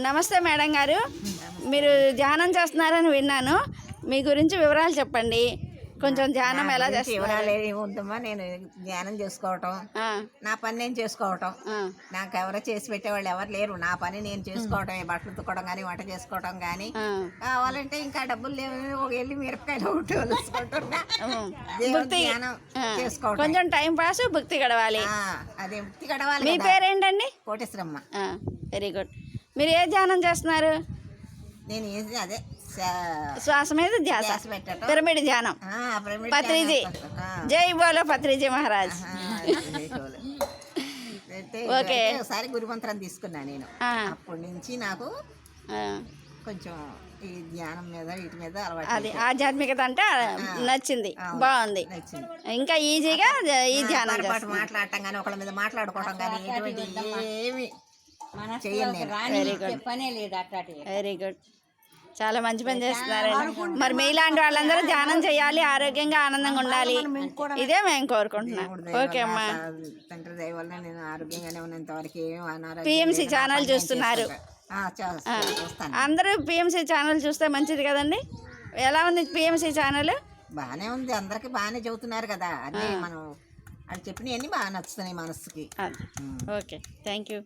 నమస్తే మేడం గారు, మీరు ధ్యానం చేస్తున్నారని విన్నాను. మీ గురించి వివరాలు చెప్పండి. కొంచెం ధ్యానం ఎలా చేస్తున్నారు? ఏముందమ్మా, నేను ధ్యానం చేసుకోవటం, నా పని నేను చేసుకోవటం. నాకు ఎవరో చేసి పెట్టేవాళ్ళు ఎవరు లేరు. నా పని నేను చేసుకోవటం, బట్టలు తుక్కడం కానీ, వంట చేసుకోవటం కానీ. కావాలంటే ఇంకా డబ్బులు లేవు, వెళ్ళి మిరపకాయలు ఒకటి వలుసుకుంటున్నా. చేసుకోవటం కొంచెం టైం పాస్, భక్తి గడవాలి. అదే భక్తి గడవాలి. మీ పేరేంటండి? కోటేశ్వరమ్మ. Very good. మీరు ఏ ధ్యానం చేస్తున్నారు? నేను అదే శ్వాస మీద ధ్యాస, పిరమిడ్ ధ్యానం. పత్రిజీ, జై బోలో పత్రిజీ మహారాజ్. ఓకే, ఒకసారి గురుమంత్రం తీసుకున్నా నేను. అప్పటి నుంచి నాకు కొంచెం ఈ ధ్యానం మీద వీటి మీద అలవాటు. అది ఆధ్యాత్మికత అంటే నచ్చింది, బాగుంది. ఇంకా ఈజీగా ఈ ధ్యానం మాట్లాడటం కానీ, ఒకళ్ళ మీద మాట్లాడుకోవడం కానీ ఎటువంటి ఏమి చెయ్యండి. వెరీ గుడ్, చాలా మంచి పని చేస్తున్నారండి. మరి మీలాంటి వాళ్ళందరూ ధ్యానం చేయాలి, ఆరోగ్యంగా ఆనందంగా ఉండాలి, ఇదే మేము కోరుకుంటున్నాం. ఓకే అమ్మా. తండ్రి దయ వల్ల నేను ఆరోగ్యంగానే ఉన్నంత వరకు పిఎంసి ఛానల్ చూస్తున్నారు అందరూ. పిఎంసి ఛానల్ చూస్తే మంచిది కదండి. ఎలా ఉంది పిఎంసి ఛానల్? బాగానే ఉంది, అందరికి బాగానే చెబుతున్నారు కదా. అన్నీ మనం అది చెప్పినవన్నీ బాగా నచ్చుతున్నాయి మనసుకి. Okay, thank you.